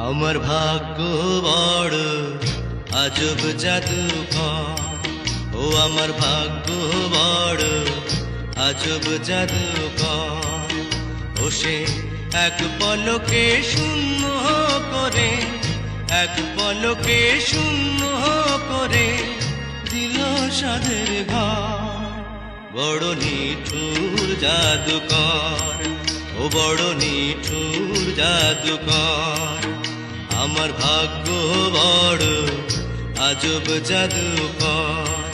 আমার ভাগ্য বড় আজব জাদুকর, ও আমার ভাগ্য বড় আজব জাদুকর। ও সে এক পলকে শূন্য করে, এক পলকে শূন্য করে দিল সাধের ঘর। বড় নিঠুর জাদুকর, ও বড় নিঠুর জাদুকর। আমার ভাগ্য বড় আজব জাদুকর,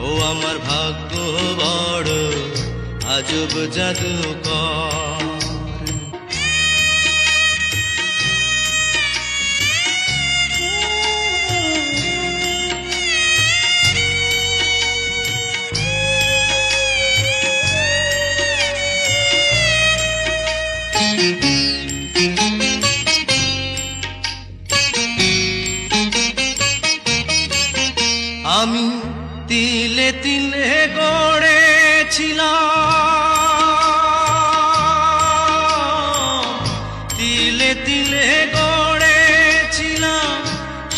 ও আমার ভাগ্য বড় আজব জাদুকর। আমি তিলে তিলে গড়েছিলাম, তিলে তিলে গড়েছিলাম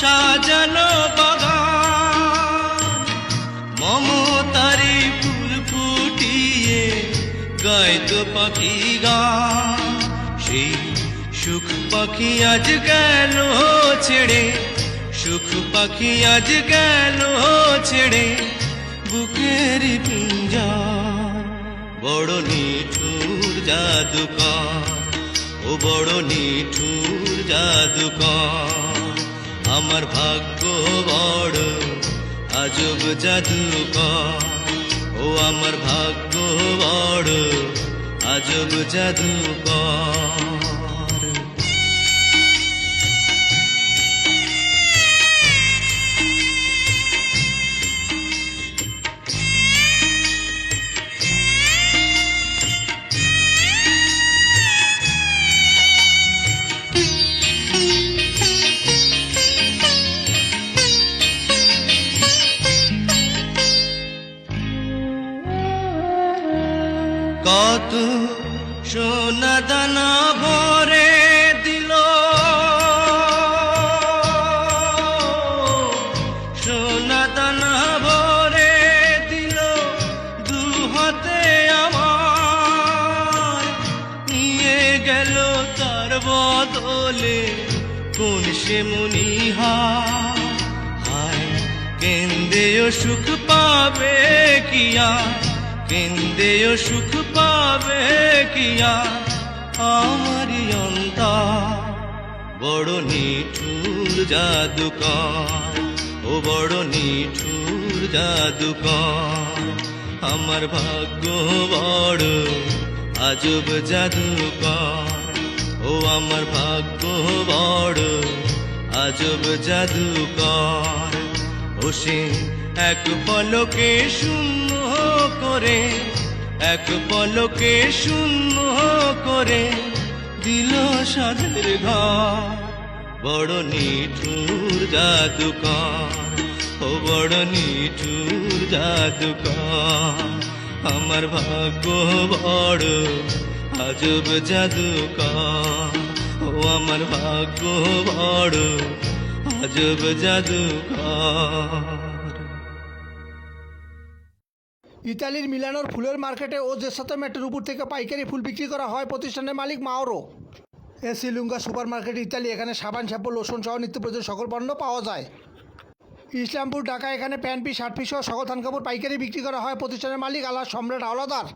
সাজানো বাগান। মমতারি ফুল ফুটিয়ে গাইতো পাখি গান। সেই সুখ পাখি আজ গেল ছেড়ে, সুখ পাখি আজ গেল ছেড়ে বুকের পিঞ্জর। বড় নিঠুর জাদুকর, ও বড় নিঠুর জাদুকর। আমার ভাগ্য বড় আজব জাদুকর, ও আমার ভাগ্য বড় আজব জাদুকর। কত সোনা দানা ভরে দিল, সোনা দানা ভরে দিল দু হাতে আমার। নিয়ে গেল তার বদলে কোন সে মনিহার। হায় কেন্দেও সুখ পাবে কিয়া, কেন্দেও সুখ পাবে কিয়া আমারি অন্তর। বড় নিঠুর জাদুকর, ও বড় নিঠুর জাদুকর। আমার ভাগ্য বড় আজব জাদুকর, ও আমার ভাগ্য বড় আজব জাদুকর। ও সে এক পলকে শূন্য করে, এক পলকে শূন্য করে দিল সাধের ঘর। বড় নিঠুর জাদুকর, ও বড় নিঠুর জাদুকর। আমার ভাগ্য বড় আজব জাদুকর, ও আমার ভাগ্য বড় আজব জাদুকর। ইতালির মিলানোর ফুলের মার্কেটে ও যে সাথে মেটের উপর থেকে পাইকারি ফুল বিক্রি করা হয় প্রতিষ্ঠানের মালিক Mauro. Esselunga supermarket ইতালি। এখানে সাবান, শ্যাম্পু, লোশন সহ নিত্য প্রয়োজনীয় সকল পণ্য পাওয়া যায়। ইসলামপুর ঢাকা। এখানে প্যান্ট পিস, শার্ট পিস সহ সকল থান কাপড় পাইকারি বিক্রি করা হয় প্রতিষ্ঠানের মালিক আল্লাহ সম্রাট হাওলাদার।